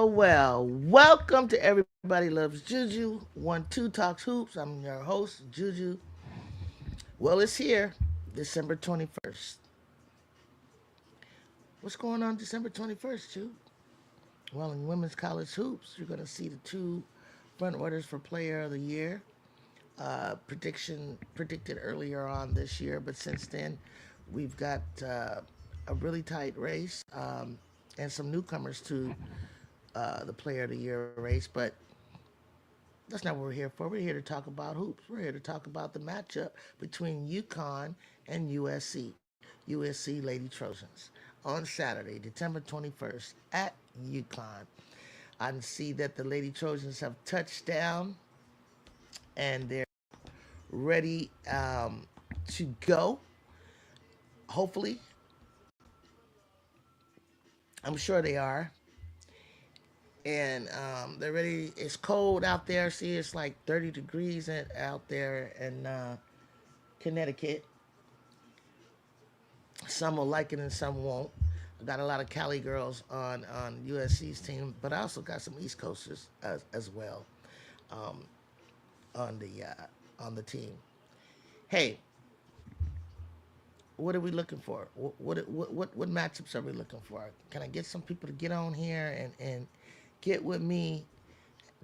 Well. Welcome to Everybody Loves Juju. 1-2 Talks Hoops. I'm your host, Juju. Well, it's here, December 21st. What's going on December 21st, Ju? Well, in women's college hoops, you're going to see the two front runners for Player of the Year. Predicted earlier on this year, but since then, we've got a really tight race and some newcomers to the Player of the Year race. But that's not what we're here for. We're here to talk about hoops. We're here to talk about the matchup between Uconn and USC Lady Trojans, on Saturday, December 21st at Uconn. I can see that the Lady Trojans have touched down and they're ready to go. Hopefully, I'm sure they are. And they're ready. It's cold out there. See, it's like 30 degrees out there in Connecticut. Some will like it and some won't. I got a lot of Cali girls on USC's team, but I also got some East Coasters as well um, on the team. Hey, what are we looking for? What matchups are we looking for? Can I get some people to get on here and get with me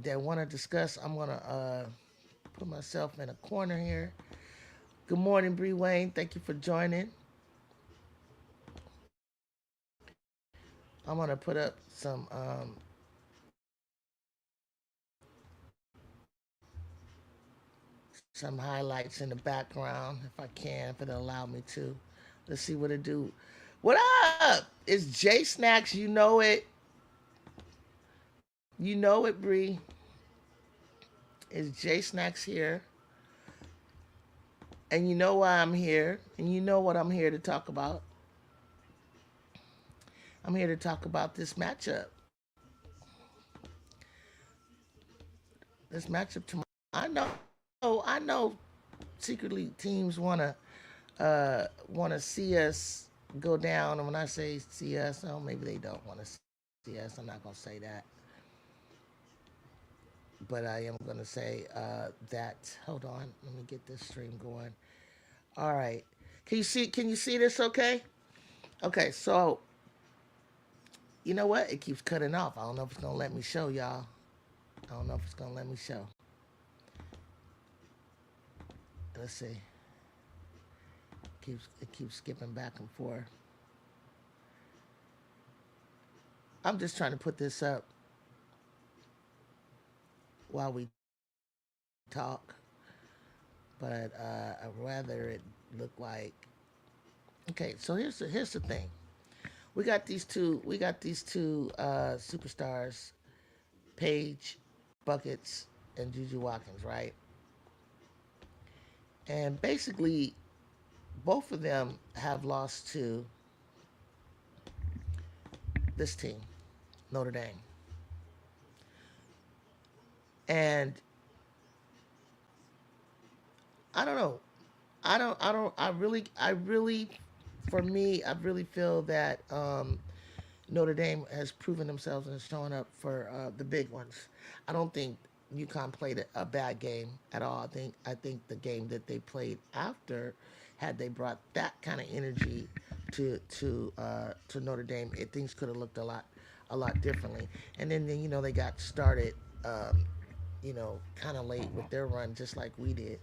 that want to discuss? I'm gonna put myself in a corner here. Good morning, Bree Wayne. Thank you for joining. I'm gonna put up some highlights in the background if I can, if it'll allow me to. Let's see what it do. What up? It's J Snacks. You know it. You know it, Bree. It's J Snacks here. And you know why I'm here. And you know what I'm here to talk about. I'm here to talk about this matchup. This matchup tomorrow. I know secretly teams wanna see us go down. And when I say see us, oh, maybe they don't want to see us. I'm not gonna say that, but I am gonna say that. Hold on, let me get this stream going. All right, can you see? Can you see this? Okay. Okay. So you know what? It keeps cutting off. I don't know if it's gonna let me show y'all. I don't know if it's gonna let me show. Let's see. It keeps skipping back and forth. I'm just trying to put this up while we talk, but I'd rather it look like. Okay, so here's the thing. We got these two superstars, Paige Buckets and Juju Watkins, right? And basically, both of them have lost to this team, Notre Dame. And I don't know. I really, for me, I really feel that Notre Dame has proven themselves and showing up for the big ones. I don't think UConn played a bad game at all. I think the game that they played after, had they brought that kind of energy to Notre Dame, things could have looked a lot differently. And then they got started, kind of late with their run, just like we did.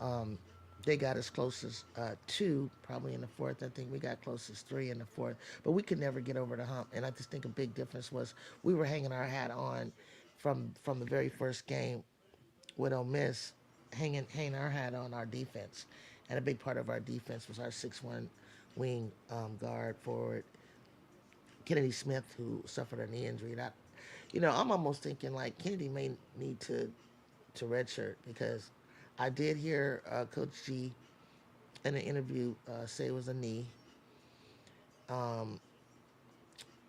Um, They got as close as two, probably in the fourth. I think we got close as three in the fourth, but we could never get over the hump. And I just think a big difference was we were hanging our hat on from the very first game with Ole Miss, hanging our hat on our defense, and a big part of our defense was our 6'1" wing guard forward Kennedy Smith, who suffered a knee injury. That, I'm almost thinking like Kennedy may need to redshirt because I did hear Coach G in an interview say it was a knee. Um,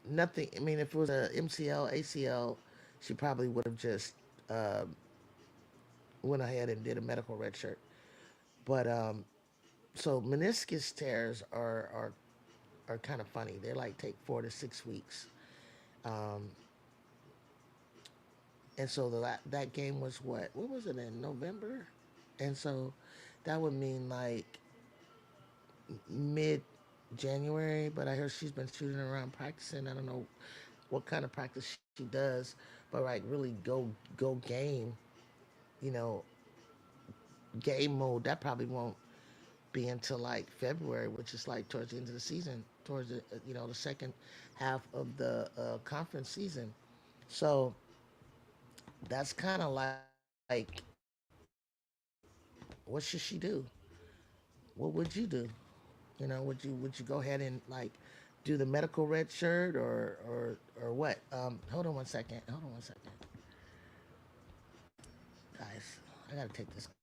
Nothing. I mean, if it was a MCL, ACL, she probably would have just uh, went ahead and did a medical redshirt. But so meniscus tears are kind of funny. They're like take 4 to 6 weeks. Um, and so that game was what was it in November, and so that would mean like mid January. But I heard she's been shooting around practicing. I don't know what kind of practice she does, but like really go you know, game mode. That probably won't be until like February, which is like towards the end of the season, towards the second half of the conference season. So that's kind of like, what should she do? What would you do? Would you go ahead and like do the medical red shirt or what? Hold on one second. Hold on one second, guys. I gotta take this call.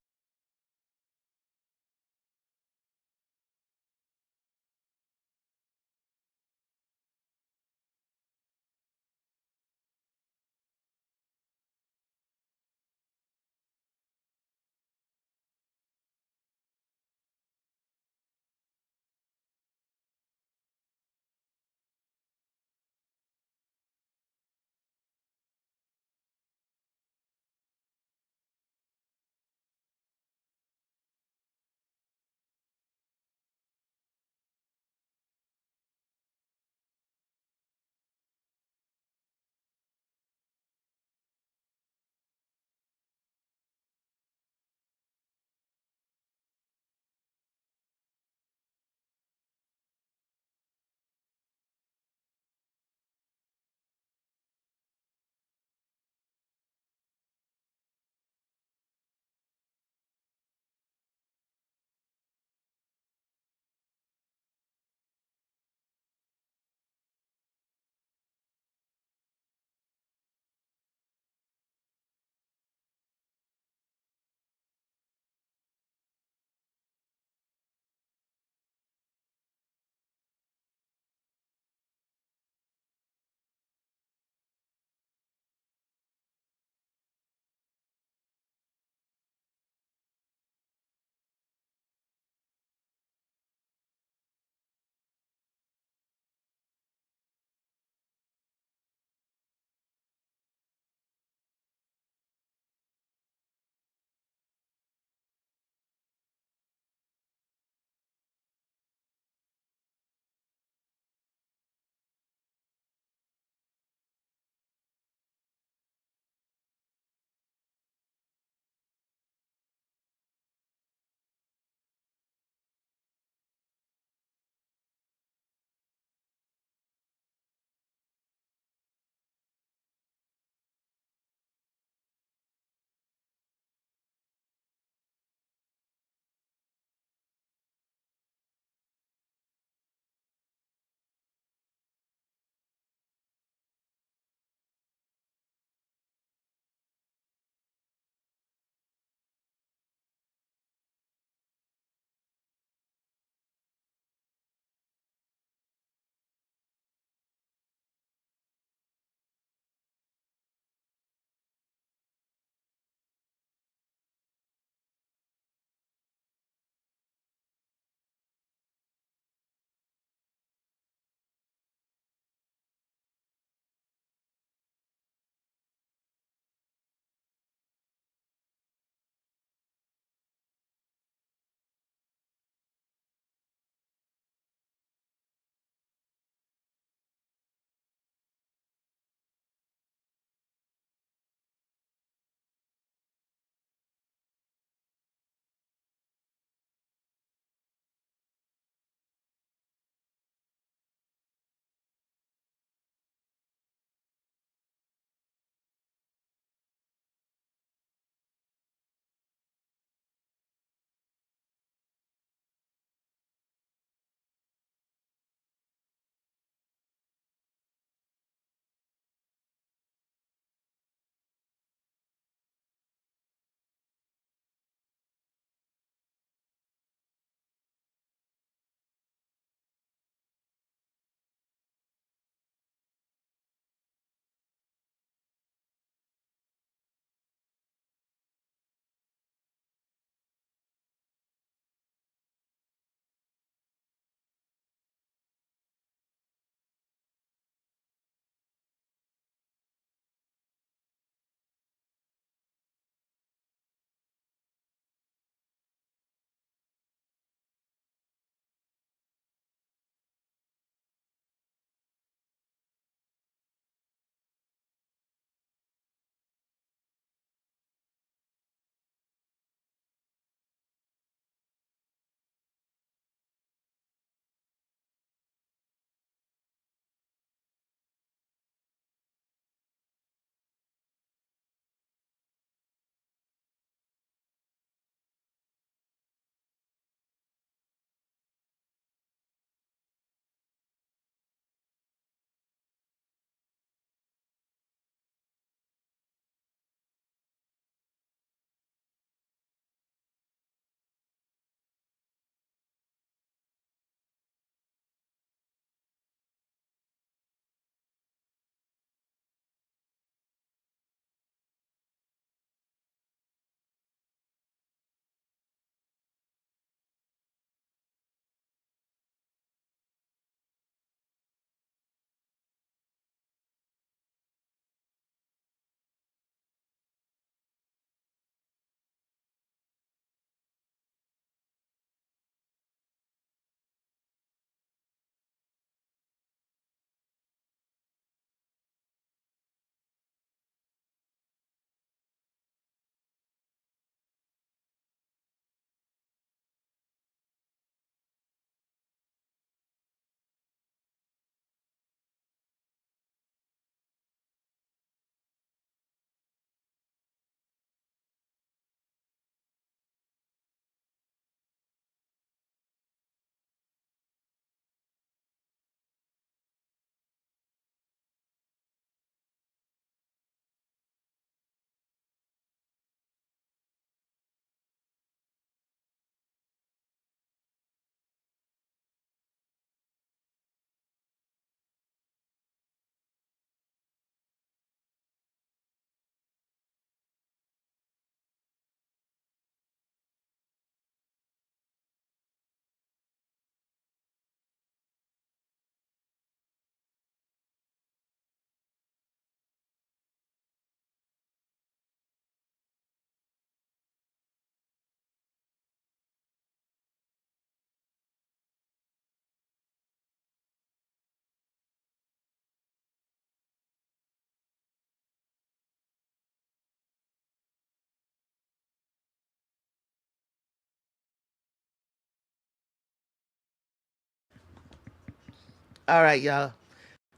All right, y'all.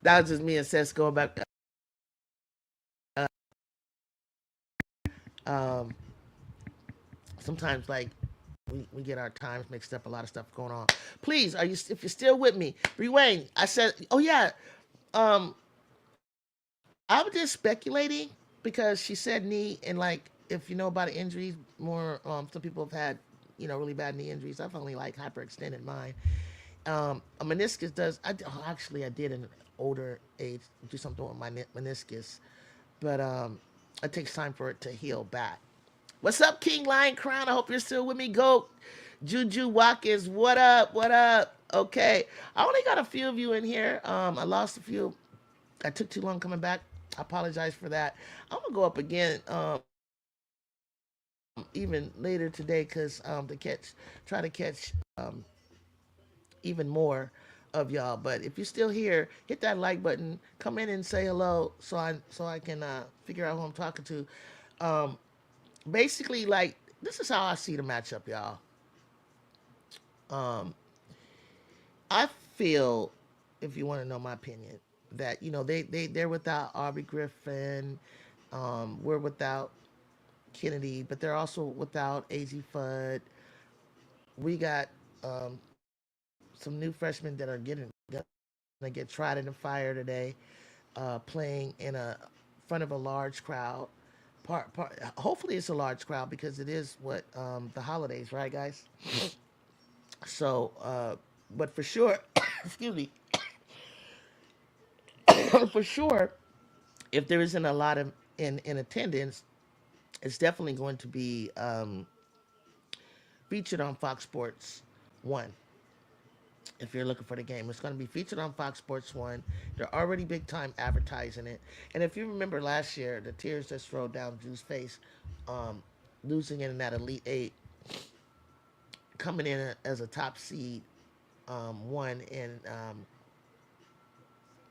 That was just me and Seth going back. Um, Sometimes like we get our times mixed up. A lot of stuff going on. Please, are you if you're still with me, Wayne? I said, oh yeah. Um, I was just speculating because she said knee, and like if you know about injuries, more some people have had really bad knee injuries. I've only like hyperextended mine. A meniscus does. Actually I did in an older age do something with my meniscus, but it takes time for it to heal back. What's up, King Lion Crown? I hope you're still with me. Goat Juju Watkins, what up? What up? Okay, I only got a few of you in here. I lost a few. I took too long coming back. I apologize for that. I'm gonna go up again even later today because try to catch even more of y'all. But if you're still here, hit that like button. Come in and say hello so I can figure out who I'm talking to. Um, Basically, like this is how I see the matchup, y'all. Um, I feel, if you want to know my opinion, that they're without Aubrey Griffin. We're without Kennedy, but they're also without Az Fudd. We got some new freshmen that are gonna get tried in the fire today, playing in a front of a large crowd. Hopefully it's a large crowd because it is what the holidays, right, guys? So, but for sure, excuse me, for sure, if there isn't a lot of in attendance, it's definitely going to be featured on Fox Sports One. If you're looking for the game, it's going to be featured on Fox Sports One. They're already big time advertising it. And if you remember last year, the tears just rolled down Drew's face, um, losing in that Elite Eight, coming in as a top seed, one and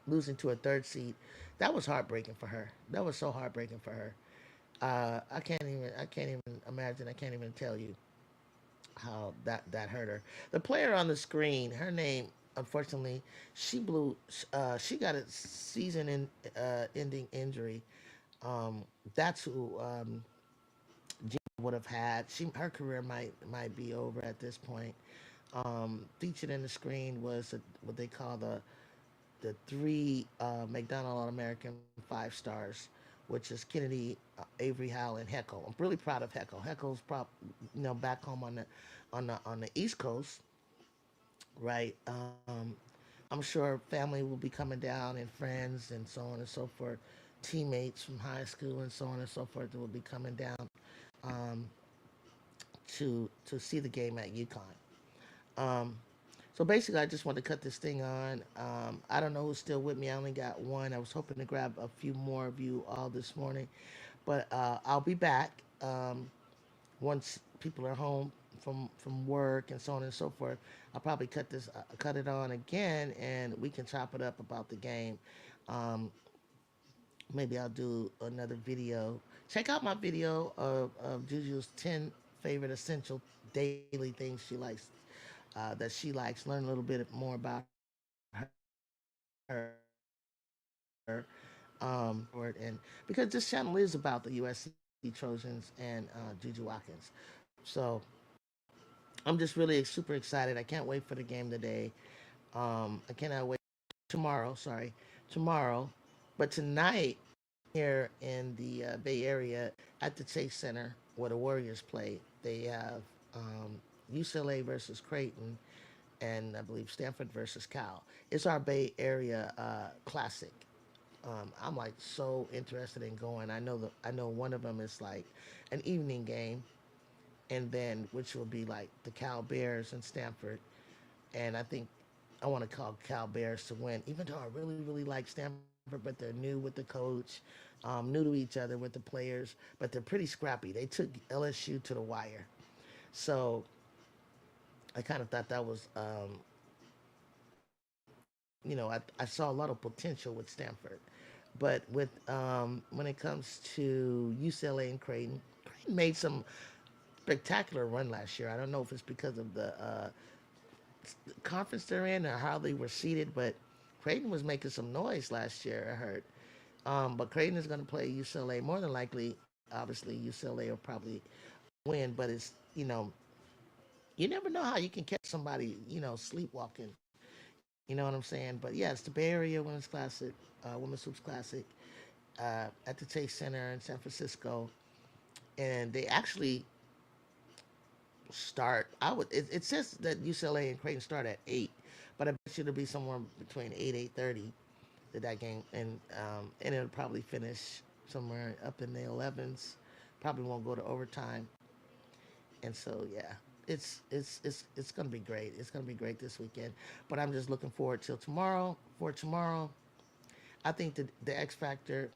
losing to a third seed. That was heartbreaking for her. That was so heartbreaking for her. I can't even imagine. I can't even tell you how that hurt her. The player on the screen, her name, unfortunately, she blew. She got a season ending injury. That's who Gina would have had. Her career might be over at this point. Featured in the screen was what they call the three McDonald All American 5 stars, which is Kennedy, Avery Howell, and Heckle. I'm really proud of Heckle. Heckle's back home on the East Coast, right? I'm sure family will be coming down and friends and so on and so forth, teammates from high school and so on and so forth that will be coming down um, to see the game at Uconn. Um, so basically, I just want to cut this thing on. I don't know who's still with me. I only got one. I was hoping to grab a few more of you all this morning, but I'll be back once people are home from work and so on and so forth. I'll probably cut it on again, and we can chop it up about the game. Um, Maybe I'll do another video. Check out my video of Juju's 10 favorite essential daily things that she likes. Learn a little bit more about her. And because this channel is about the USC Trojans and Juju Watkins. So I'm just really super excited. I can't wait for the game today. I cannot wait tomorrow. But tonight here in the Bay Area at the Chase Center where the Warriors play, they have UCLA versus Creighton and I believe Stanford versus Cal. It's our Bay Area classic. I'm like so interested in going. I know one of them is like an evening game, and then which will be like the Cal Bears and Stanford. And I think I want to call Cal Bears to win, even though I really like Stanford, but they're new with the coach, new to each other with the players, but they're pretty scrappy. They took LSU to the wire, so I kind of thought that was I saw a lot of potential with Stanford. But when it comes to UCLA and Creighton made some spectacular run last year. I don't know if it's because of the conference they're in or how they were seated, but Creighton was making some noise last year. I heard. But Creighton is going to play UCLA. More than likely, obviously, UCLA will probably win. But it's, you never know how you can catch somebody, sleepwalking. You know what I'm saying? But yeah, it's the Bay Area Women's Hoops Classic at the Chase Center in San Francisco, and they actually start. It says that UCLA and Creighton start at 8, but I bet you it'll be somewhere between 8:30 that game, and it'll probably finish somewhere up in the 11s. Probably won't go to overtime, and so yeah, it's gonna be great. It's gonna be great this weekend. But I'm just looking forward till tomorrow. For tomorrow, I think the X factor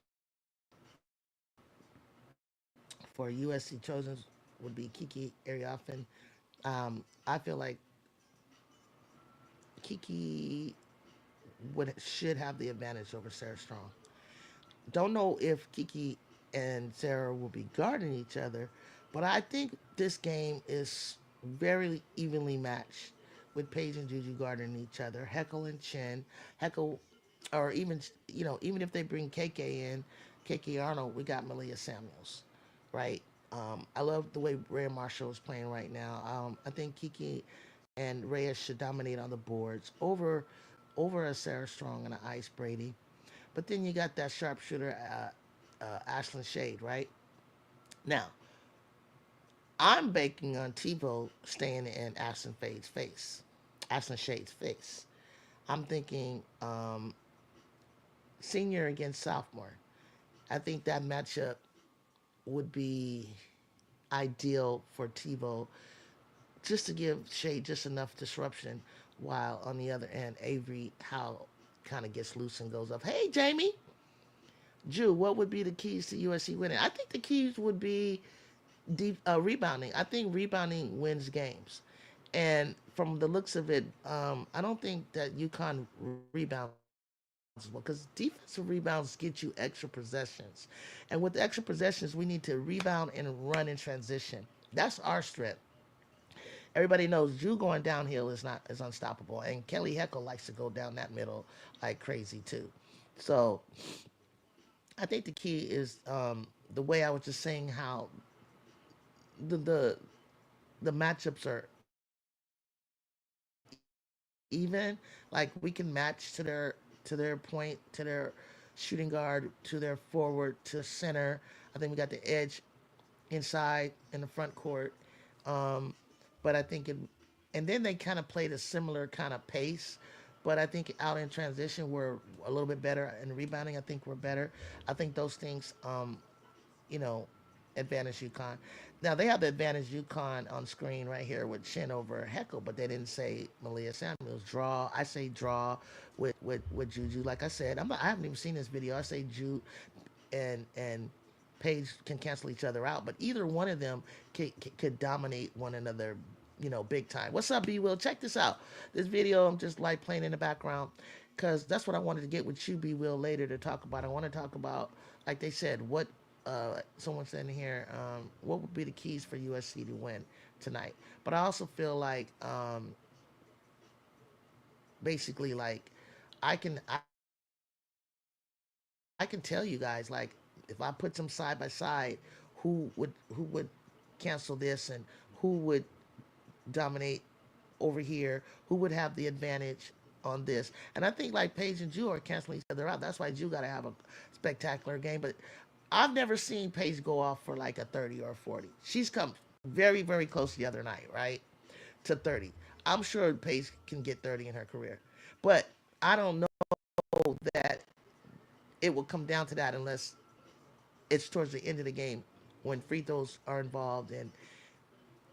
for USC Trojans would be Kiki Ariafen. I feel like Kiki would should have the advantage over Sarah Strong. Don't know if Kiki and Sarah will be guarding each other, but I think this game is very evenly matched with Paige and Juju guarding each other. Heckle and Chin, Heckle, or even even if they bring KK in, KK Arnold, we got Malia Samuels, right? I love the way Rhea Marshall is playing right now. I think Kiki and Rhea should dominate on the boards over a Sarah Strong and a Ice Brady. But then you got that sharpshooter, Ashlyn Shade, right? Now, I'm banking on TiVo staying in Ashlyn Shade's face. I'm thinking senior against sophomore. I think that matchup would be ideal for TiVo just to give Shade just enough disruption while on the other end, Avery Howe kind of gets loose and goes up. Hey, Jamie, Jew, what would be the keys to USC winning? I think the keys would be rebounding. I think rebounding wins games. And from the looks of it, I don't think that UConn rebounds well because defensive rebounds get you extra possessions. And with the extra possessions, we need to rebound and run in transition. That's our strength. Everybody knows Drew going downhill is unstoppable, and Kelly Heckle likes to go down that middle like crazy too. So I think the key is the way I was just saying how the the the matchups are even. Like we can match to their point, to their shooting guard, to their forward, to center. I think we got the edge inside in the front court. Um, but I think it, and then they kind of played a similar kind of pace. But I think out in transition we're a little bit better, in rebounding I think we're better. I think those things, you know, advantage UConn. Now they have the advantage UConn on screen right here with Chin over Heckle, but they didn't say Malia Samuels draw. I say draw with Juju. Like I said, I haven't even seen this video. I say Juju and Paige can cancel each other out, but either one of them could dominate one another, big time. What's up, B Will? Check this out. This video I'm just like playing in the background because that's what I wanted to get with you, B Will, later to talk about. I want to talk about, like they said, what someone said in here, what would be the keys for USC to win tonight? But I also feel like, basically, like I can I can tell you guys, like if I put them side by side, who would cancel this and who would dominate over here, who would have the advantage on this. And I think like Paige and Jew are canceling each other out. That's why Jew got to have a spectacular game. But I've never seen Paige go off for like a 30 or a 40. She's come very, very close the other night, right? To 30. I'm sure Paige can get 30 in her career. But I don't know that it will come down to that unless it's towards the end of the game when free throws are involved and,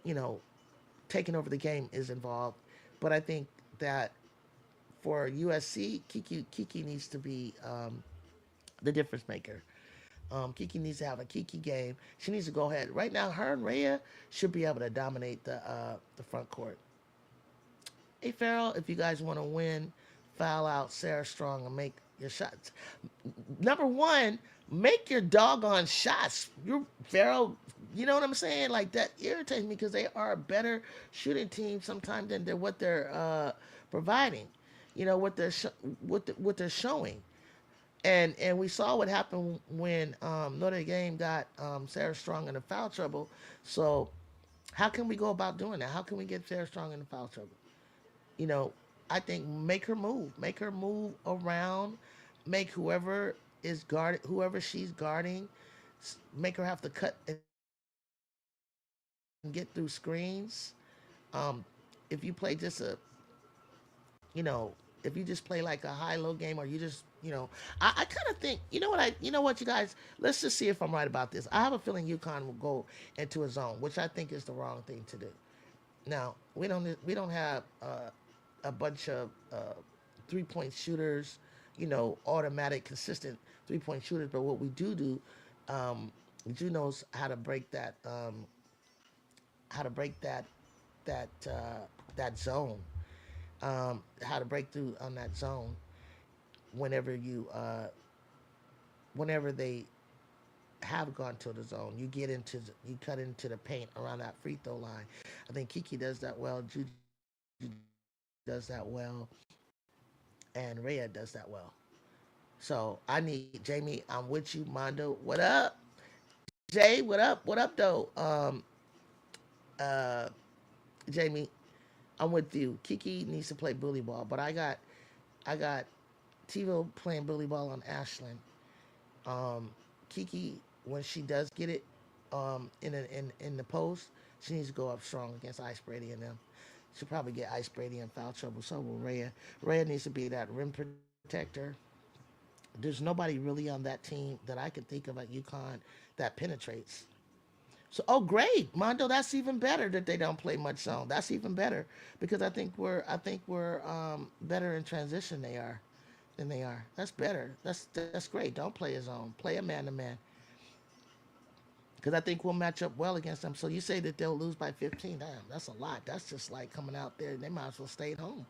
you know, taking over the game is involved. But I think that for USC, Kiki needs to be the difference maker. Kiki needs to have a Kiki game. She needs to go ahead. Right now, her and Rhea should be able to dominate the front court. Hey, Farrell, if you guys want to win, foul out Sarah Strong and make your shots. Number one, make your doggone shots. You're Farrell. You know what I'm saying? Like that irritates me because they are a better shooting team sometimes than what they're providing. what what they're showing. And we saw what happened when Notre Dame got Sarah Strong into foul trouble. So how can we go about doing that? How can we get Sarah Strong into foul trouble? You know, I think make her move around, make whoever she's guarding, make her have to cut and get through screens. Um, if you play just you know, if you just play like a high low game, or I kind of think, you know what, you guys, let's just see if I'm right about this. I have a feeling UConn will go into a zone, which I think is the wrong thing to do. Now we don't have a bunch of 3 point shooters, automatic, consistent 3 point shooters. But what we do knows how to break that zone, how to break through on that zone whenever whenever they have gone to the zone. You cut into the paint around that free throw line. I think Kiki does that well. Juju does that well, and Rhea does that well. So I need Jamie. I'm with you, Mondo. What up, Jay? What up, though? Uh, Jamie, I'm with you. Kiki needs to play bully ball, but I got TiVo playing bully ball on Ashlyn. Kiki, when she does get it, in the post, she needs to go up strong against Ice Brady and them. She'll probably get Ice Brady in foul trouble. So will Rhea. Rhea needs to be that rim protector. There's nobody really on that team that I can think of at UConn that penetrates. So, oh, great, Mondo. That's even better that they don't play much zone. That's even better because I think we're better in transition. They are than they are. That's better. That's great. Don't play a zone. Play a man to man because I think we'll match up well against them. So you say that they'll lose by 15. Damn, that's a lot. That's just like coming out there. They might as well stay at home.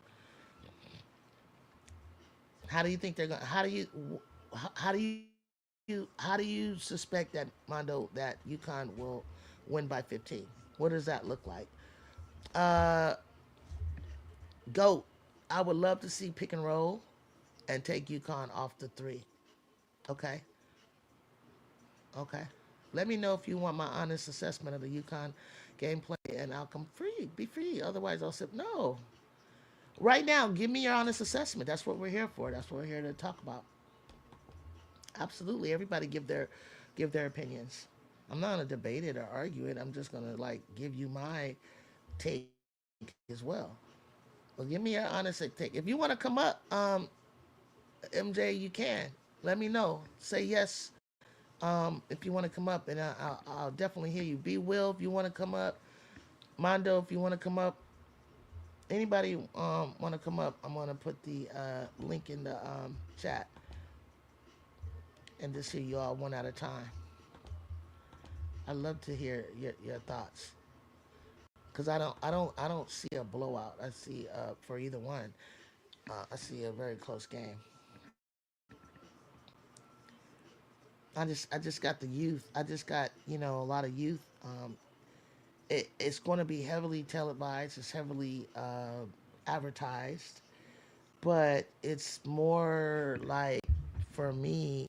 How do you think they're going? How do you suspect that, Mondo, that UConn will win by 15? What does that look like? Uh, Goat. I would love to see pick and roll and take UConn off the three. Okay, okay. Let me know if you want my honest assessment of the UConn gameplay and outcome. Free, be free. Otherwise, I'll say no. Right now, give me your honest assessment. That's what we're here for. That's what we're here to talk about. Absolutely, everybody give their opinions. I'm not gonna debate it or argue it. I'm just gonna like give you my take as well. Well, give me your honest take. If you want to come up, MJ, you can. Let me know. Say yes. If you want to come up, and I'll definitely hear you. Be Will, if you want to come up. Mondo, if you want to come up. Anybody want to come up? I'm gonna put the link in the chat and just hear you all one at a time. I love to hear your thoughts because I don't see a blowout. I see for either one. I see a very close game. I just got the youth. I just got a lot of youth. It's going to be heavily televised. It's heavily advertised, but it's more like for me.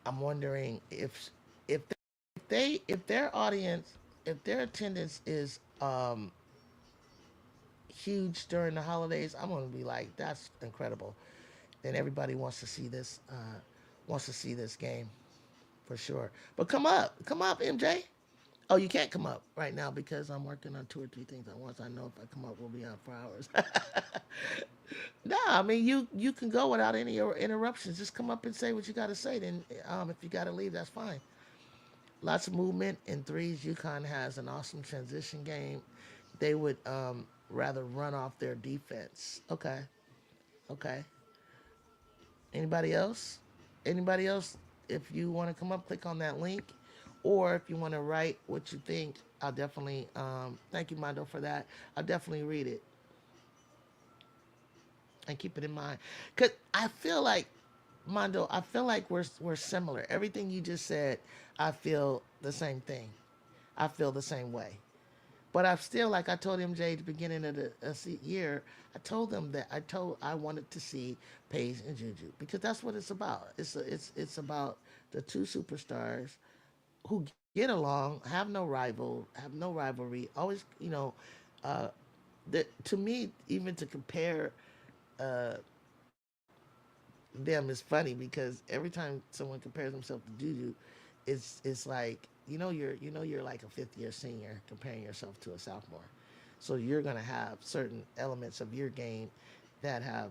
I'm wondering if their audience, if their attendance is huge during the holidays, I'm gonna be like, that's incredible. Then everybody wants to see this game for sure. But come up, MJ. Oh, you can't come up right now because I'm working on two or three things at once. I know if I come up, we'll be on for hours. No, I mean you can go without any interruptions. Just come up and say what you got to say. Then, if you got to leave, that's fine. Lots of movement in threes. UConn has an awesome transition game. They would rather run off their defense. Okay, okay. Anybody else? Anybody else? If you want to come up, click on that link, or if you want to write what you think, I'll definitely. Thank you, Mondo, for that. I'll definitely read it and keep it in mind. Cause I feel like Mondo, I feel like we're similar. Everything you just said, I feel the same thing. I feel the same way. But I've still, like I told MJ at the beginning of the year, I wanted to see Paige and Juju because that's what it's about. It's about the two superstars who get along, have no rivalry. Always, uh, that to me, even to compare uh, them is funny because every time someone compares themselves to Juju, it's like you're like a fifth year senior comparing yourself to a sophomore. So you're gonna have certain elements of your game that have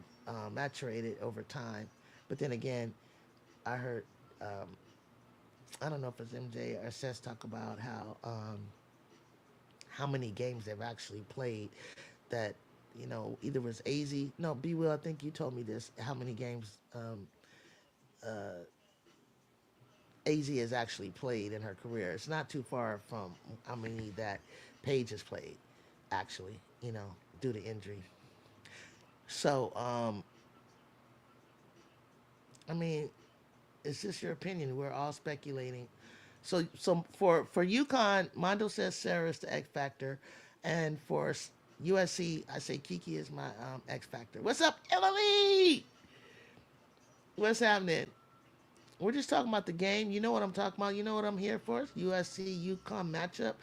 maturated over time. But then again, I heard I don't know if it's MJ or Seth talk about how many games they've actually played that either was AZ. No, B Will, I think you told me this. How many games AZ has actually played in her career? It's not too far from how many that Paige has played, actually. Due to injury. So, I mean, it's just your opinion. We're all speculating. So for UConn, Mondo says Sarah is the X factor, and for USC, I say Kiki is my X factor. What's up, Emily? What's happening? We're just talking about the game. You know what I'm talking about. You know what I'm here for. USC UConn matchup.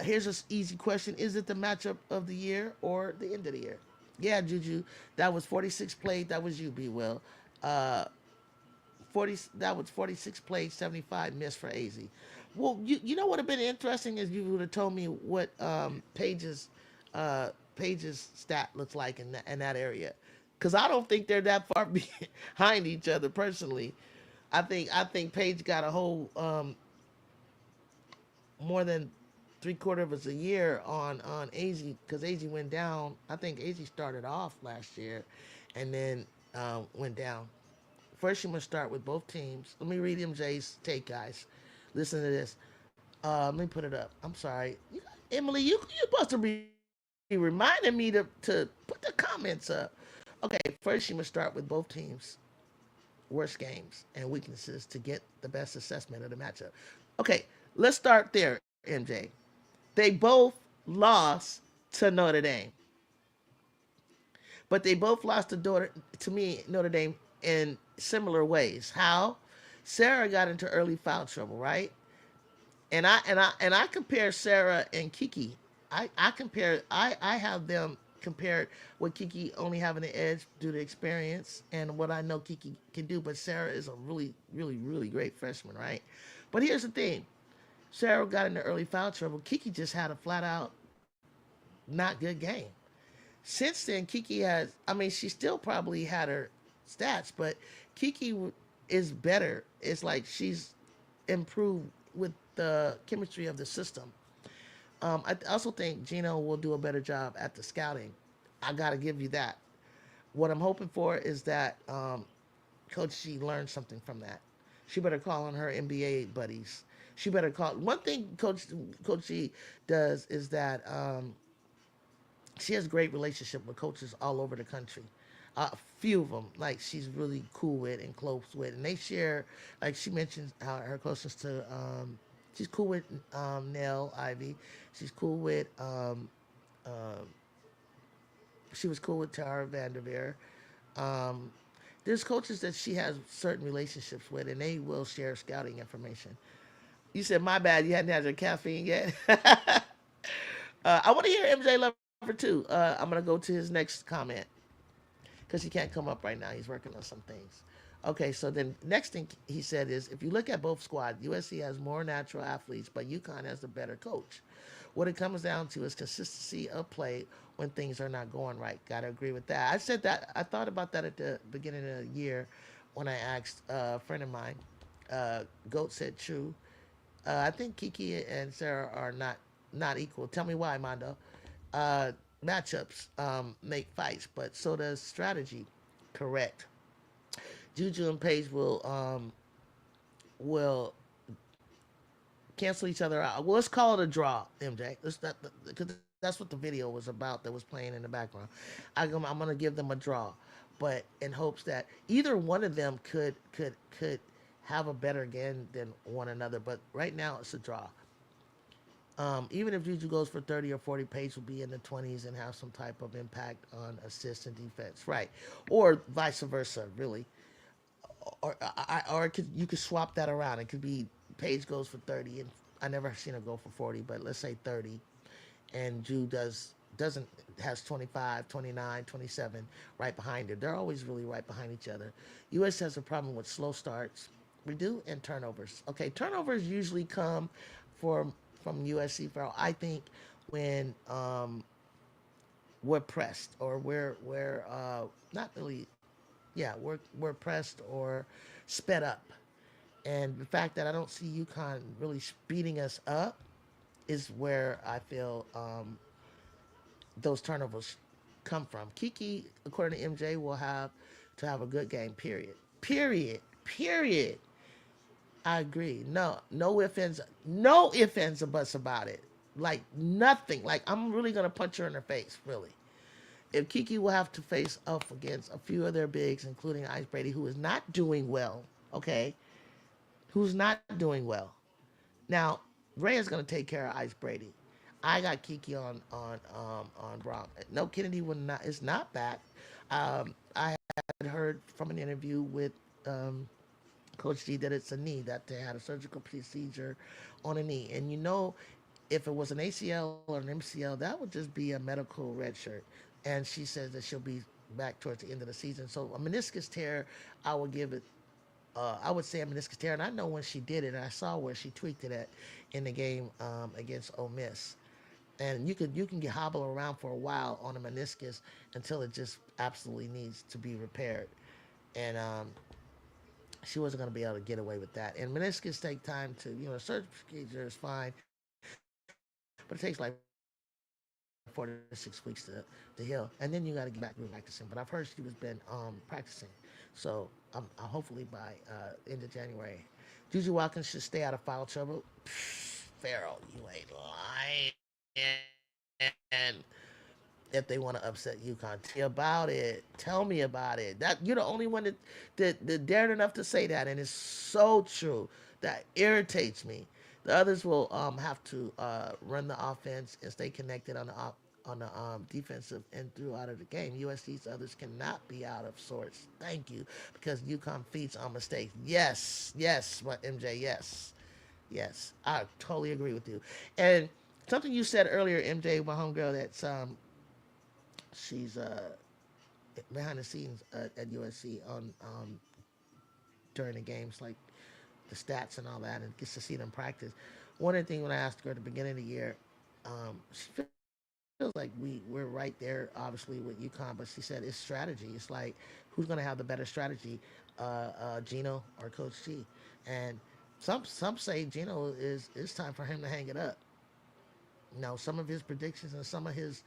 Here's an easy question: is it the matchup of the year or the end of the year? Yeah, Juju. That was 46 played. That was you, B. Will. Uh, 40. That was 46 played. 75 missed for AZ. Well, you know what would have been interesting is you would have told me what uh, Page's stat looks like in that area, because I don't think they're that far behind each other personally. I think Paige got a whole more than three-quarter of a year on AZ because AZ went down. I think AZ started off last year, and then went down. First, you must start with both teams. Let me read MJ's take, guys. Listen to this. Let me put it up. I'm sorry, Emily. You supposed to be reminding me to put the comments up. Okay, first you must start with both teams' worst games and weaknesses to get the best assessment of the matchup. Okay, let's start there, MJ. They both lost to Notre Dame, but they both lost to me Notre Dame in similar ways. How? Sarah got into early foul trouble, right? And I compare Sarah and Kiki. I have them compared with Kiki only having the edge due to experience and what I know Kiki can do. But Sarah is a really, really, really great freshman, right? But here's the thing: Sarah got into early foul trouble. Kiki just had a flat out not good game. Since then, Kiki has. I mean, she still probably had her stats, but Kiki is better. It's like she's improved with the chemistry of the system. I also think Gino will do a better job at the scouting. I got to give you that. What I'm hoping for is that Coach G learned something from that. She better call on her NBA buddies. She better call. One thing Coach G does is that she has a great relationship with coaches all over the country. A few of them, like she's really cool with and close with, and they share. Like she mentions how her closeness to. She's cool with Nell Ivy. She's cool with. She was cool with Tara Vanderveer. Um, there's coaches that she has certain relationships with, and they will share scouting information. You said my bad. You hadn't had your caffeine yet. I want to hear MJ Lover too. I'm gonna go to his next comment because he can't come up right now. He's working on some things. Okay, so then next thing he said is if you look at both squads, USC has more natural athletes, but UConn has the better coach. What it comes down to is consistency of play when things are not going right. Gotta agree with that. I said that I thought about that at the beginning of the year when I asked a friend of mine. Goat said true. I think Kiki and Sarah are not equal. Tell me why, Mondo. Uh, Matchups make fights, but so does strategy. Correct. Juju and Paige will cancel each other out. Well, let's call it a draw, MJ. Because that's what the video was about that was playing in the background. I'm gonna give them a draw, but in hopes that either one of them could have a better game than one another. But right now it's a draw. Even if Juju goes for 30 or 40, Pace will be in the 20s and have some type of impact on assists and defense, right? Or vice versa, really. Or you could swap that around. It could be Paige goes for 30, and I never seen her go for 40, but let's say 30, and Ju doesn't has 25, 29, 27 right behind her. They're always really right behind each other. U.S. has a problem with slow starts. We do, and turnovers. Okay, turnovers usually come for from USC. For I think when we're pressed or we're not really, yeah, we're pressed or sped up. And the fact that I don't see UConn really speeding us up is where I feel those turnovers come from. Kiki, according to MJ, will have to have a good game. Period. Period. Period. I agree. No ifs ands, no ifs ands or buts about it. Like nothing. Like I'm really gonna punch her in her face. Really. If Kiki will have to face off against a few of their bigs, including Ice Brady, who is not doing well. Okay, who's not doing well. Now, Ray is going to take care of Ice Brady. I got Kiki on Brock. No, Kennedy will not is not back. I had heard from an interview with Coach G that it's a knee, that they had a surgical procedure on a knee, and if it was an ACL or an MCL, that would just be a medical red shirt. And she says that she'll be back towards the end of the season. So a meniscus tear, I would give it I would say a meniscus tear, and I know when she did it, and I saw where she tweaked it at in the game against Ole Miss. And you can get hobble around for a while on a meniscus until it just absolutely needs to be repaired. And she wasn't going to be able to get away with that. And meniscus take time to surgery procedure is fine, but it takes like 4 to 6 weeks to heal, and then you got to get back to practicing. But I've heard she was been practicing, so hopefully by end of January, Juju Watkins should stay out of foul trouble. Pharaoh, you ain't lying. If they want to upset UConn, tell me about it. Tell me about it. That you're the only one that dared enough to say that, and it's so true. That irritates me. The others will have to run the offense and stay connected on the defensive and throughout of the game. USC's others cannot be out of sorts. Thank you, because UConn feeds on mistakes. Yes, yes, what MJ? Yes, yes, I totally agree with you. And something you said earlier, MJ, my homegirl, that's she's behind the scenes at USC on during the games, like the stats and all that, and gets to see them practice. One of the things when I asked her at the beginning of the year, she feels like we're right there, obviously with UConn, but she said it's strategy. It's like who's going to have the better strategy, Gino or Coach G? And some say Gino is it's time for him to hang it up. Some of his predictions and some of his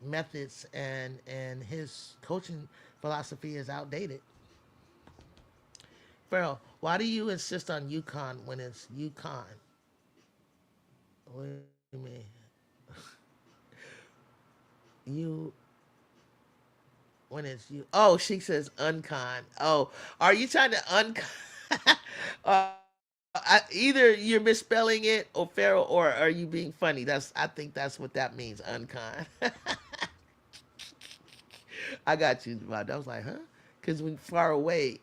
methods and his coaching philosophy is outdated. Farrell, why do you insist on UConn when it's UConn? What do you mean? You when it's you? Oh, she says uncon. Oh, are you trying to uncon? Either you're misspelling it, or Farrell, or are you being funny? I think that's what that means. Uncon. I got you. I was like, huh? Because when far away,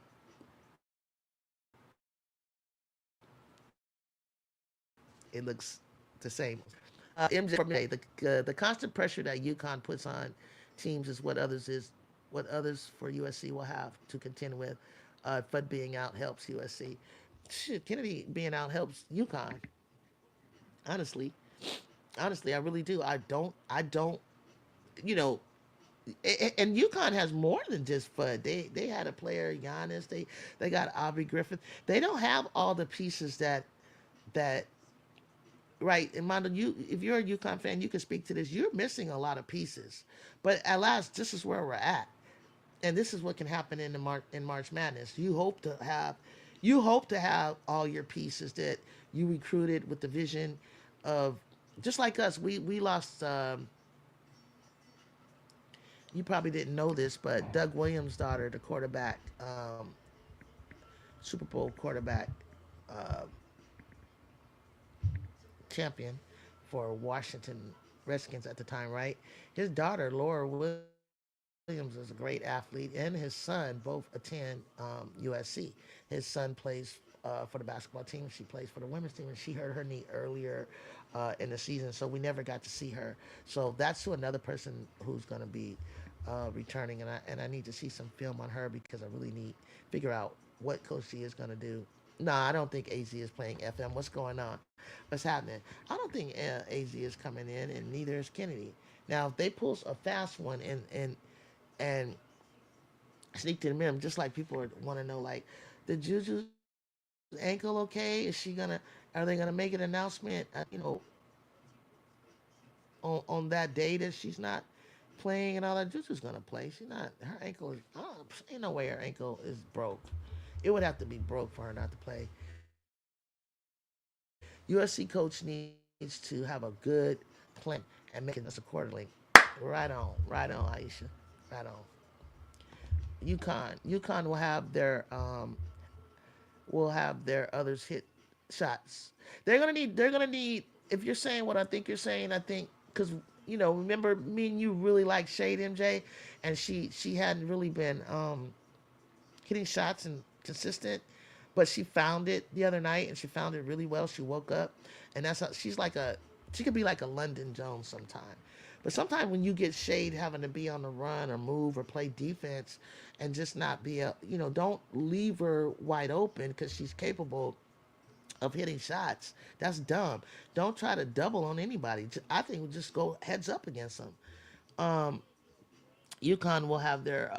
it looks the same. MJ for me, the constant pressure that UConn puts on teams is what others for USC will have to contend with. Fudd being out helps USC. Shit, Kennedy being out helps UConn. Honestly, honestly, I really do. I don't. You know, and UConn has more than just Fudd. They had a player Giannis. They got Aubrey Griffith. They don't have all the pieces that right. And Mondo, you if you're a UConn fan, you can speak to this. You're missing a lot of pieces, but at last, this is where we're at, and this is what can happen in March Madness. You hope to have all your pieces that you recruited with the vision of just like us. We lost. You probably didn't know this, but Doug Williams' daughter, the quarterback, Super Bowl quarterback, uh, champion. for Washington Redskins at the time, right? His daughter, Laura Williams, is a great athlete, and his son both attend USC. His son plays for the basketball team. She plays for the women's team, and she hurt her knee earlier in the season, so we never got to see her. So that's who another person who's going to be returning, and I need to see some film on her because I really need figure out what Coach G is going to do. No, I don't think AZ is playing FM. What's going on? What's happening? I don't think AZ is coming in, and neither is Kennedy. Now, if they pull a fast one and sneak to the rim, just like people want to know, like, the Juju's ankle okay? Is she gonna? Are they gonna make an announcement? On that day that she's not playing and all that. Juju's gonna play. She's not. Her ankle is. Ain't no way her ankle is broke. It would have to be broke for her not to play. USC coach needs to have a good plan and make adjustments accordingly. Right on, Aisha. Right on. UConn will have their others hit shots. They're gonna need if you're saying what I think you're saying, I think because remember me and you really like Shade MJ, and she hadn't really been hitting shots and consistent, but she found it the other night and she found it really well. She woke up, and that's how she could be like a London Jones sometime. But sometimes when you get Shade having to be on the run or move or play defense and just not be don't leave her wide open because she's capable of hitting shots. That's dumb. Don't try to double on anybody. I think we'll just go heads up against them. Um, UConn will have their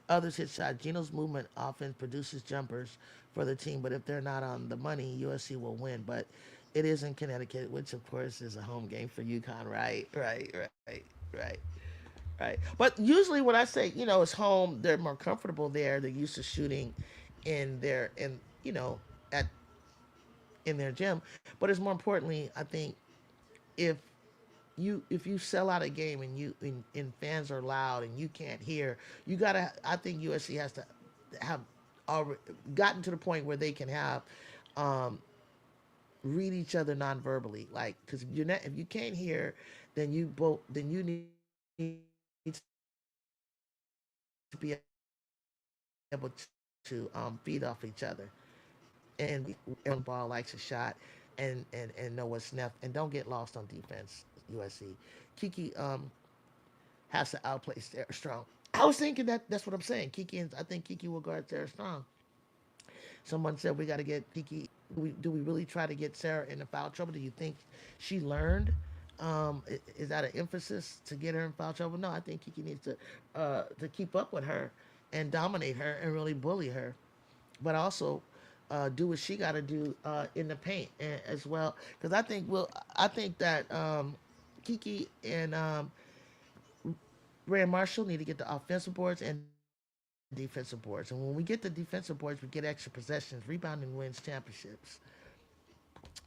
others hit shots. Geno's movement offense produces jumpers for the team, but if they're not on the money, USC will win. But it is in Connecticut, which of course is a home game for UConn. Right. But usually when I say it's home, they're more comfortable there. They're used to shooting in their at in their gym. But it's more importantly, I think if if you sell out a game and and fans are loud and you can't hear, you gotta. I think USC has to have already gotten to the point where they can have um, read each other non-verbally. Like, because if you can't hear, then you need to be able to feed off each other. And everyone ball likes a shot and know what's left and don't get lost on defense. USC Kiki has to outplay Sarah Strong. I was thinking that's what I'm saying. I think Kiki will guard Sarah Strong. Someone said we got to get Kiki. Do we really try to get Sarah into foul trouble? Do you think she learned? Is that an emphasis to get her in foul trouble? No, I think Kiki needs to keep up with her and dominate her and really bully her, but also do what she got to do in the paint as well. Because I think that Kiki and Ray and Marshall need to get the offensive boards and defensive boards. And when we get the defensive boards, we get extra possessions. Rebounding wins championships.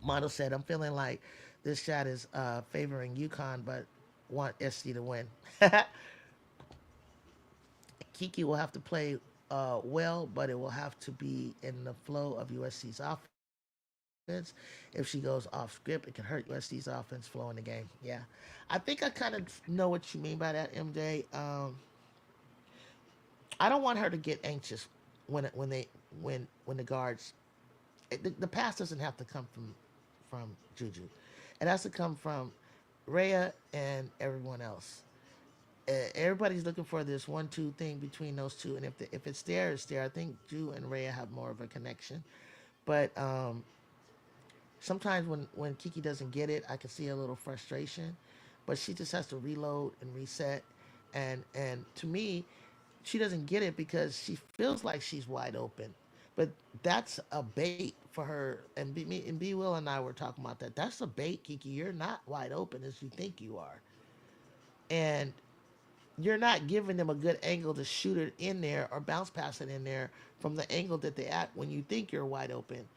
Mondo said, "I'm feeling like this shot is favoring UConn, but want SC to win." Kiki will have to play well, but it will have to be in the flow of USC's offense. If she goes off script, it can hurt USC's offense flow in the game. Yeah, I think I kind of know what you mean by that, MJ. I don't want her to get anxious when they when the guards. The pass doesn't have to come from Juju. It has to come from Rhea and everyone else. Everybody's looking for this 1-2 thing between those two, and if it's there, it's there. I think Drew and Rhea have more of a connection, but sometimes when Kiki doesn't get it, I can see a little frustration, but she just has to reload and reset, and to me, she doesn't get it because she feels like she's wide open, but that's a bait for her. And B Will and I were talking about that. That's a bait, Kiki. You're not wide open as you think you are, and you're not giving them a good angle to shoot it in there or bounce pass it in there from the angle that they at when you think you're wide open,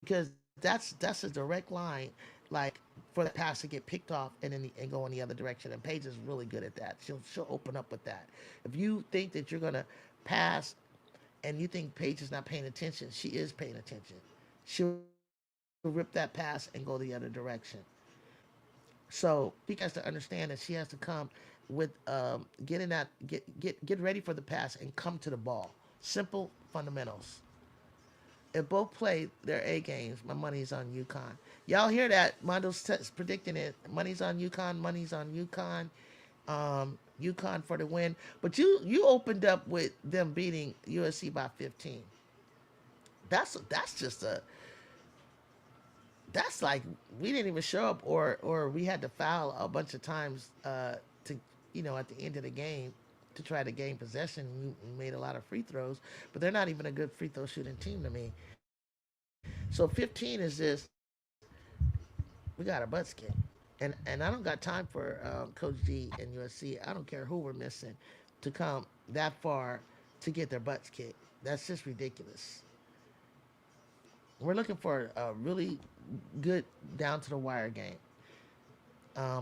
because that's a direct line, like for that pass to get picked off and go in the other direction. And Paige is really good at that. She'll open up with that. If you think that you're gonna pass and you think Paige is not paying attention, she is paying attention. She'll read you. rip that pass and go the other direction. So she has to understand that she has to come with getting that get ready for the pass and come to the ball. Simple fundamentals. If both play their A games, my money's on UConn. Y'all hear that? Mondo's predicting it. Money's on UConn. Money's on UConn. UConn for the win. But you opened up with them beating USC by 15. That's just a that's like we didn't even show up, or we had to foul a bunch of times to at the end of the game to try to gain possession. You made a lot of free throws, but they're not even a good free throw shooting team to me. So 15 is just we got our butts kicked. And I don't got time for Coach D and USC. I don't care who we're missing to come that far to get their butts kicked. That's just ridiculous. We're looking for a really good down to the wire game.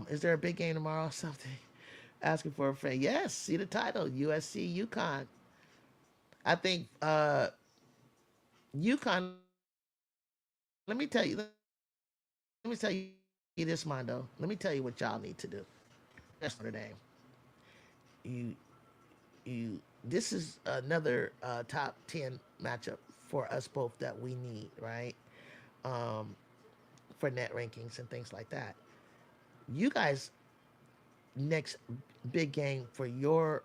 Is there a big game tomorrow? Something asking for a friend. Yes, see the title USC UConn. I think UConn. Let me tell you. Let me tell you this, Mondo. Let me tell you what y'all need to do. That's Notre Dame. You This is another top 10 matchup for us both that we need, right? Um, for net rankings and things like that. You guys next big game for your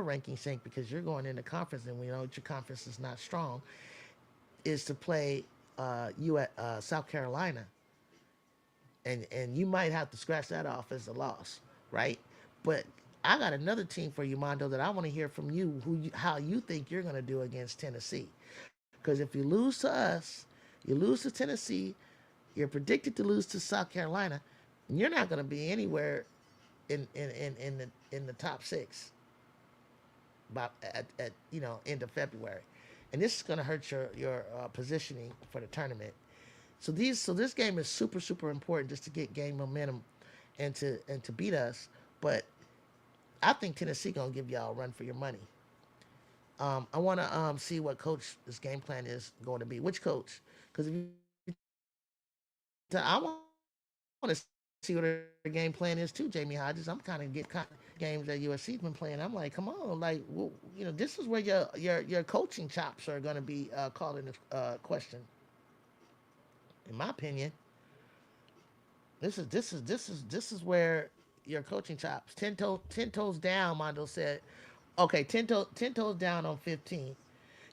ranking sake, because you're going into conference and we know that your conference is not strong, is to play you at South Carolina, and you might have to scratch that off as a loss, right? But I got another team for you, Mondo, that I want to hear from you, how you think you're going to do against Tennessee. Because if you lose to us, you lose to Tennessee, you're predicted to lose to South Carolina, you're not going to be anywhere in the top six by at end of February, and this is going to hurt your positioning for the tournament. So this game is super important just to get game momentum and to beat us. But I think Tennessee gonna give y'all a run for your money. I want to see what coach's game plan is going to be. Which coach? Because if you I want to see what her game plan is too, Jamie Hodges. I'm kind of get kind of games that USC's been playing. I'm like, come on, like this is where your coaching chops are going to be called into question. In my opinion, this is where your coaching chops. Ten toes down. Mondo said, okay, ten toes down on 15.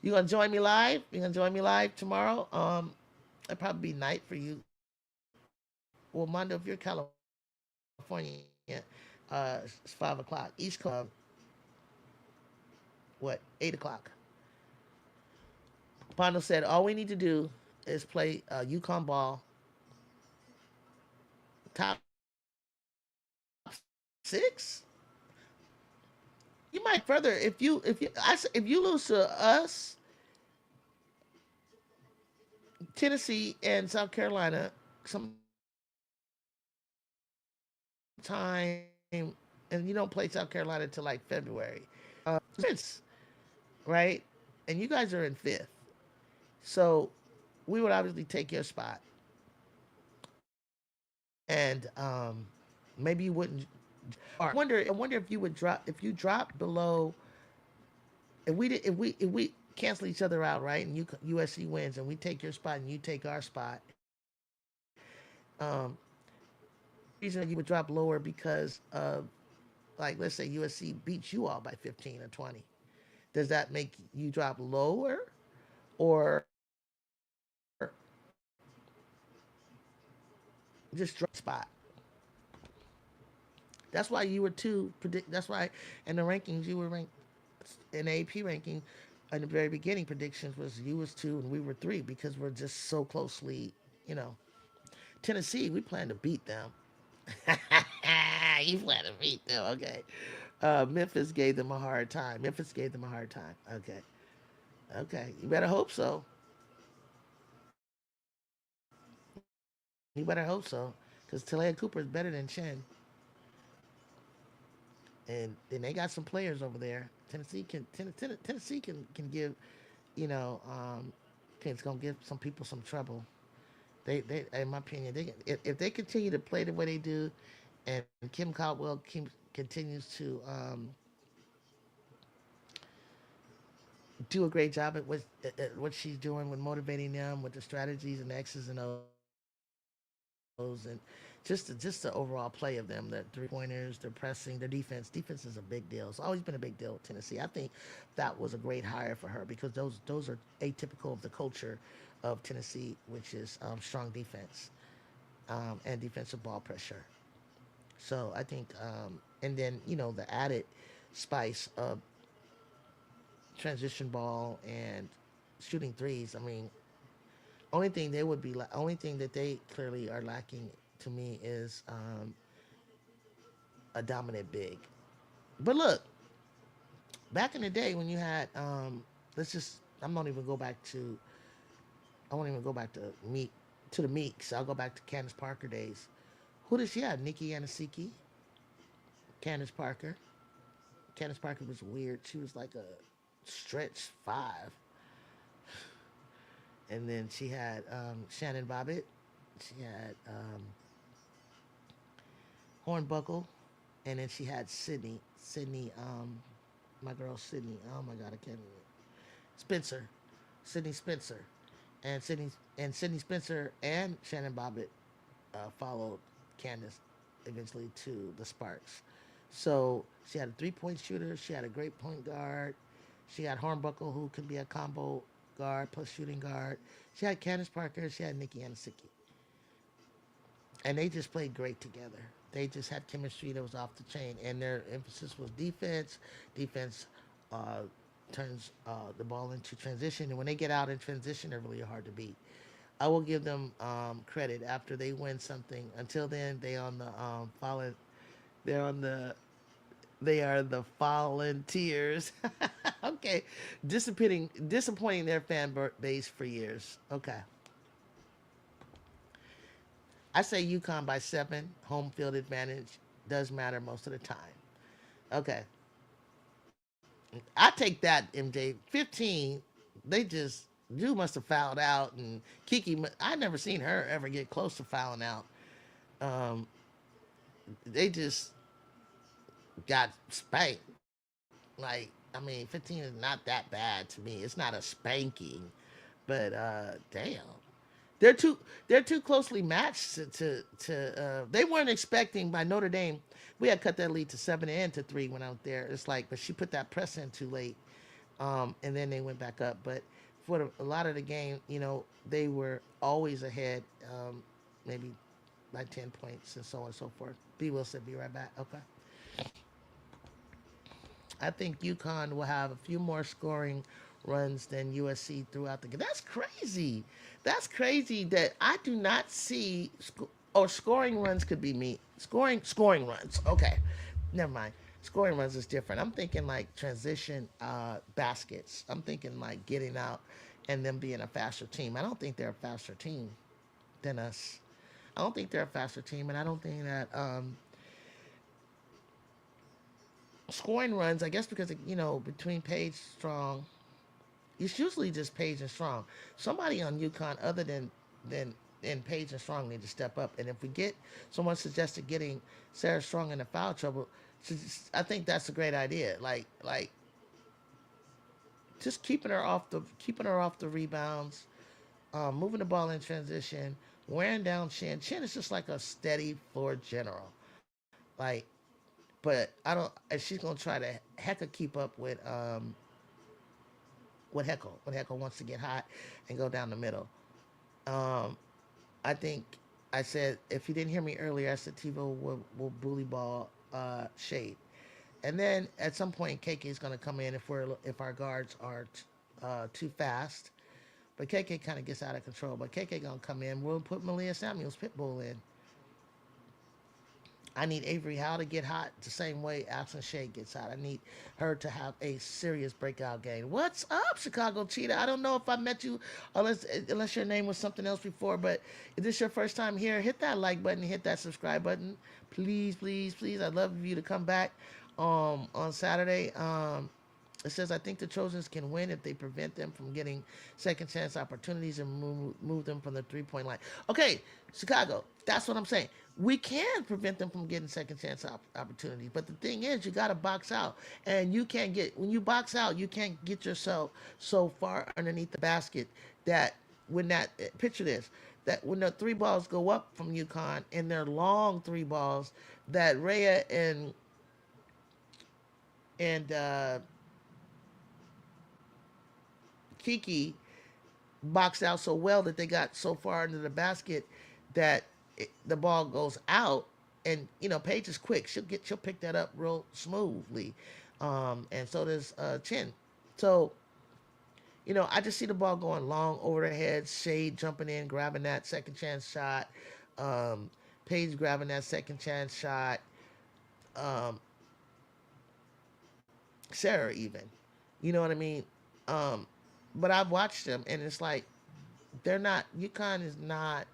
You gonna join me live? You gonna join me live tomorrow? It'll probably be night for you. Well, Mondo, if you're California, it's 5 o'clock. East Coast what 8 o'clock. Mondo said all we need to do is play Uconn ball, top 6. You might further if you lose to us, Tennessee, and South Carolina sometime, and you don't play South Carolina till like February. It's right, and you guys are in fifth, so we would obviously take your spot, and maybe you wouldn't. Or I wonder if you would drop if you drop below. If we cancel each other out, right, and USC wins, and we take your spot and you take our spot. Um, reason you would drop lower because of, like, let's say USC beats you all by 15 or 20. Does that make you drop lower, or just drop spot? That's why you were two predict. That's why in the rankings you were ranked in the AP ranking in the very beginning. Predictions was you was two and we were three because we're just so closely. You know, Tennessee, we plan to beat them. You plan to beat them, okay? Memphis gave them a hard time. Memphis gave them a hard time. Okay, okay. You better hope so. You better hope so, because Talia Cooper is better than Chen, and then they got some players over there. Tennessee can give, you know, it's gonna give some people some trouble. In my opinion, if they continue to play the way they do, and Kim Caldwell continues to do a great job at what she's doing with motivating them with the strategies and the X's and O's and just the overall play of them, the three pointers, their pressing, their defense. Defense is a big deal. It's always been a big deal with Tennessee. I think that was a great hire for her because those are atypical of the culture of Tennessee, which is strong defense and defensive ball pressure. So I think, and then the added spice of transition ball and shooting threes. I mean, only thing that they clearly are lacking to me is a dominant big. But look, back in the day when you had, let's just, I'm not even go back to, I won't even go back to the Meeks. I'll go back to Candace Parker days. Who did she have? Nikki Yanasiki, Candace Parker. Candace Parker was weird. She was like a stretch five. And then she had Shannon Bobbitt. She had Hornbuckle. And then she had my girl Sydney. Oh my God, I can't remember. Spencer, Sydney Spencer, and Sydney Spencer and Shannon Bobbitt followed Candace eventually to the Sparks. So she had a 3 point shooter. She had a great point guard. She had Hornbuckle, who could be a combo guard plus shooting guard. She had Candace Parker. She had Nikki Anasicki. And they just played great together. They just had chemistry that was off the chain, and their emphasis was defense. Defense uh, turns the ball into transition, and when they get out in transition, they're really hard to beat. I will give them credit after they win something. Until then, they on the fallen. They're on the. They are the volunteers. Okay, disappointing their base for years. Okay, I say UConn by 7. Home field advantage does matter most of the time. Okay, I take that, MJ. 15. They just you must have fouled out, and I never seen her ever get close to fouling out. Um, they just got spanked. Like, I mean, 15 is not that bad to me. It's not a spanking, but damn, they're too they're too closely matched they weren't expecting by Notre Dame. We had cut that lead to 7 and to 3 when out there. It's like, but she put that press in too late, and then they went back up. But for a lot of the game, they were always ahead, maybe by 10 points and so on and so forth. B. Will said, "Be right back." Okay. I think UConn will have a few more scoring runs than USC throughout the game. That's crazy. That's crazy that I do not see or scoring runs could be me. Scoring runs. Okay. Never mind. Scoring runs is different. I'm thinking like transition baskets. I'm thinking like getting out and them being a faster team. I don't think they're a faster team than us. I don't think they're a faster team, and I don't think that scoring runs, I guess because, between Page Strong, it's usually just Page and Strong. Somebody on UConn other than and Page and Strong need to step up. And if we get someone suggested getting Sarah Strong into foul trouble, I think that's a great idea. Like just keeping her off the rebounds, moving the ball in transition, wearing down Chin. Chin is just like a steady floor general. Like, but I don't. And she's gonna try to heck keep up with Heckle when Heckle wants to get hot and go down the middle. Um, I think I said, if you didn't hear me earlier, I said TiVo will bully ball Shade, and then at some point KK is going to come in if our guards are too fast. But KK kind of gets out of control. But KK gonna come in. We'll put Malia Samuels Pitbull in. I need Avery Howe to get hot the same way Alison Shea gets hot. I need her to have a serious breakout game. What's up, Chicago Cheetah? I don't know if I met you unless your name was something else before, but if this is your first time here, hit that like button, hit that subscribe button. Please, please, please. I'd love you to come back on Saturday. It says, I think the Trojans can win if they prevent them from getting second chance opportunities and move them from the 3 point line. Okay, Chicago, that's what I'm saying. We can prevent them from getting second chance opportunities. But the thing is, you got to box out. And you can't get, when you box out, you can't get yourself so far underneath the basket that when that, picture this, that when the three balls go up from UConn and they're long three balls, that Rhea and Kiki boxed out so well that they got so far into the basket that the ball goes out. And Paige is quick. She'll pick that up real smoothly, and so does Chin. So I just see the ball going long over their heads. Shade jumping in, grabbing that second chance shot. Um, Paige grabbing that second chance shot. Um, Sarah even, you know what I mean. Um, but I've watched them, and it's like they're not. UConn is not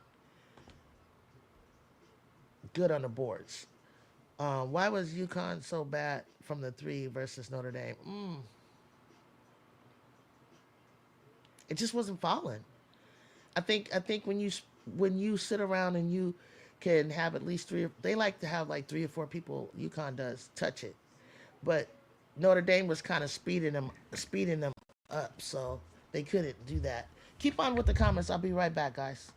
good on the boards. Why was UConn so bad from the three versus Notre Dame? It just wasn't falling. I think when you sit around and you can have at least three. They like to have like 3 or 4 people. UConn does touch it, but Notre Dame was kind of speeding them up, so they couldn't do that. Keep on with the comments. I'll be right back, guys.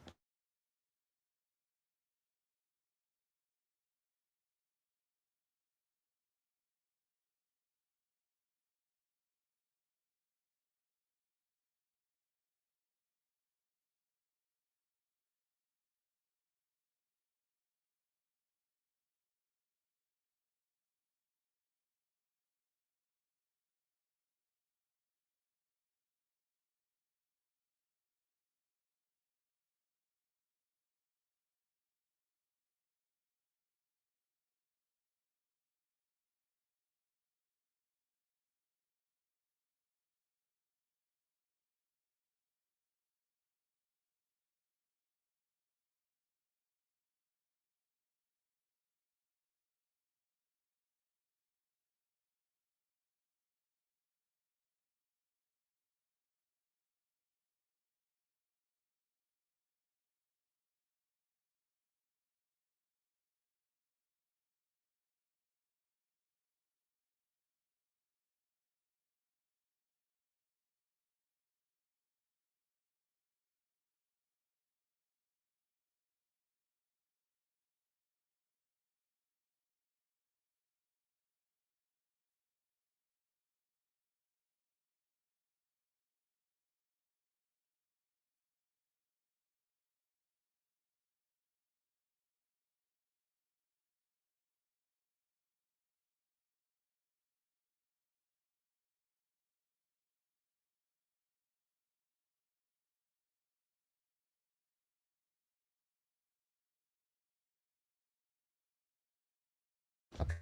Okay.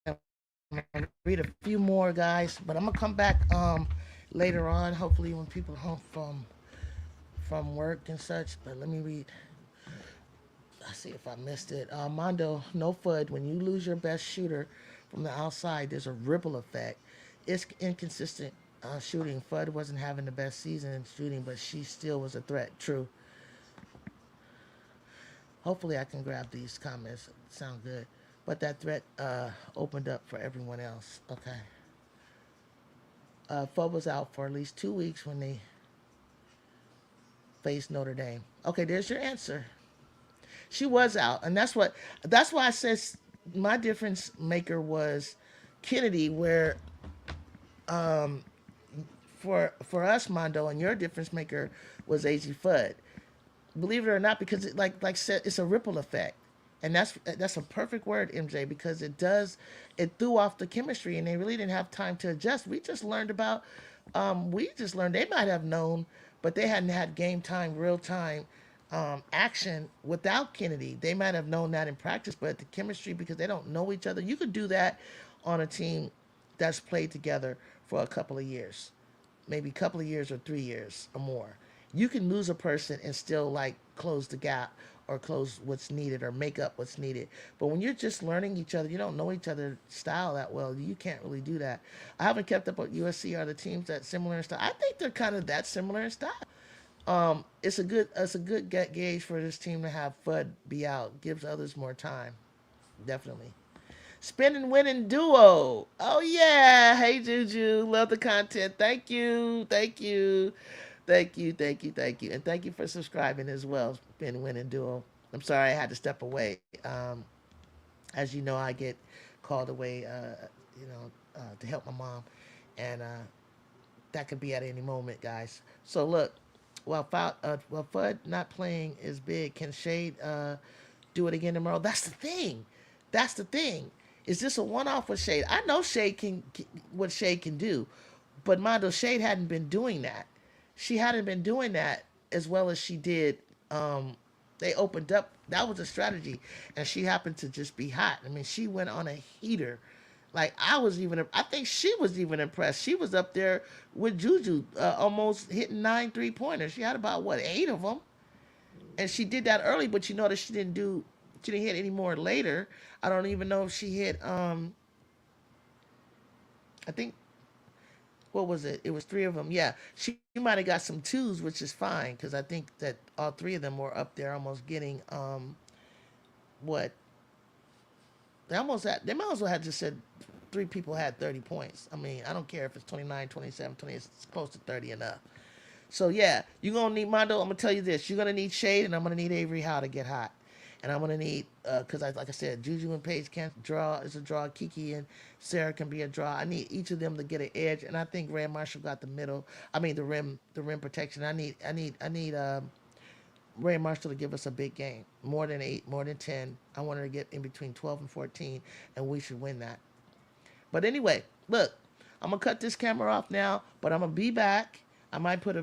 I'm gonna read a few more, guys, but I'm gonna come back later on. Hopefully, when people are home from work and such. But let me read. I see if I missed it. Mondo, no FUD. When you lose your best shooter from the outside, there's a ripple effect. It's inconsistent shooting. FUD wasn't having the best season in shooting, but she still was a threat. True. Hopefully, I can grab these comments. Sound good. But that threat opened up for everyone else. Okay. FUD was out for at least 2 weeks when they faced Notre Dame. Okay, there's your answer. She was out, and that's why I says my difference maker was Kennedy, where for us, Mondo, and your difference maker was AZ Fudd. Believe it or not, because like said, it's a ripple effect, and that's a perfect word, MJ, because it threw off the chemistry, and they really didn't have time to adjust. We just learned they might have known, but they hadn't had game time, real time action without Kennedy. They might have known that in practice, but the chemistry, because they don't know each other, you could do that on a team that's played together for a couple of years, maybe a couple of years or 3 years or more. You can lose a person and still like close the gap or close what's needed or make up what's needed. But when you're just learning each other, you don't know each other's style that well. You can't really do that. I haven't kept up with USC. Are the teams that similar in style? I think they're kind of that similar in style. It's a good gauge for this team to have Fudd be out. Gives others more time. Definitely. Spin and winning duo. Oh yeah. Hey Juju. Love the content. Thank you. Thank you. Thank you. Thank you. Thank you. And thank you for subscribing as well. Spin and winning duo. I'm sorry I had to step away. As you know, I get called away, to help my mom, and that could be at any moment, guys. So look, while Fudd not playing is big, can Shade do it again tomorrow? That's the thing. That's the thing. Is this a one-off with Shade? I know Shade can what Shade can do, but Mondo Shade hadn't been doing that. She hadn't been doing that as well as she did. They opened up. That was a strategy, and she happened to just be hot. I mean, she went on a heater. Like I think she was even impressed. She was up there with Juju, almost hitting 9 3-pointers. She had about what 8 of them, and she did that early. But you notice she didn't hit any more later. I don't even know if she hit. I think what was it? It was 3 of them. Yeah, she might have got some twos, which is fine because I think that all 3 of them were up there almost getting what they almost had. They might as well have just said 3 people had 30 points. I mean, I don't care if it's 29, 27, 20. It's close to 30 enough. So yeah, you're gonna need Mondo. I'm gonna tell you this: you're gonna need Shade, and I'm gonna need Avery Howe to get hot, and I'm gonna need because like I said, Juju and Paige can't draw is a draw. Kiki and Sarah can be a draw. I need each of them to get an edge, and I think Ray Marshall got the middle. I mean the rim protection. I need Ray Marshall to give us a big game, more than 8, more than 10. I want her to get in between 12 and 14, and we should win that. But anyway, look, I'm gonna cut this camera off now, but I'm gonna be back. I might drop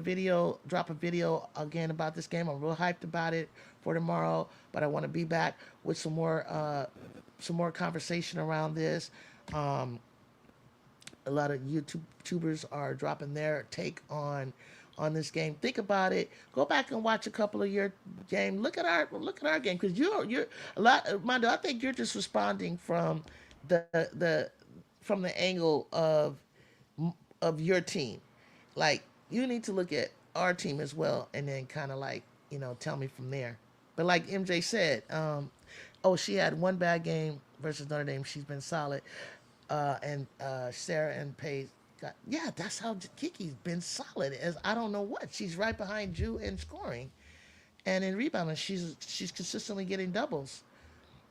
a video again about this game. I'm real hyped about it for tomorrow, but I want to be back with some more conversation around this. A lot of YouTubers are dropping their take on this game. Think about it. Go back and watch a couple of your game. Look at our game because you're a lot, Mondo. I think you're just responding from the from the angle of your team. Like you need to look at our team as well, and then kind of like tell me from there. But like MJ said, she had one bad game versus Notre Dame. She's been solid, and Sarah and Paige yeah, that's how Kiki's been solid. As I don't know what she's right behind Ju in scoring, and in rebounding, she's consistently getting doubles.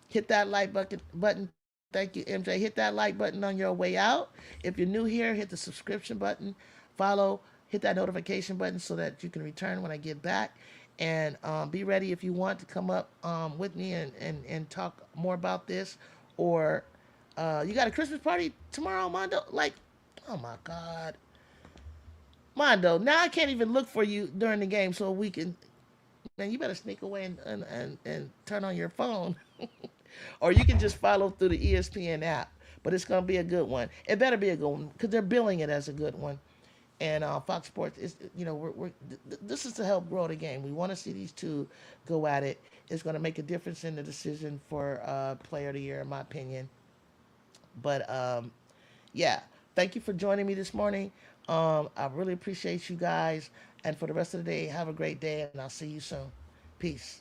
Hit that like button. Thank you, MJ. Hit that like button on your way out. If you're new here, hit the subscription button. Follow. Hit that notification button so that you can return when I get back. And be ready if you want to come up with me and talk more about this. Or you got a Christmas party tomorrow, Mondo? Like, oh my God. Mondo, now I can't even look for you during the game so we can. Man, you better sneak away and turn on your phone. Or you can just follow through the ESPN app. But it's going to be a good one. It better be a good one because they're billing it as a good one. And Fox Sports is, this is to help grow the game. We want to see these two go at it. It's going to make a difference in the decision for Player of the Year, in my opinion. But yeah, thank you for joining me this morning. I really appreciate you guys. And for the rest of the day, have a great day, and I'll see you soon. Peace.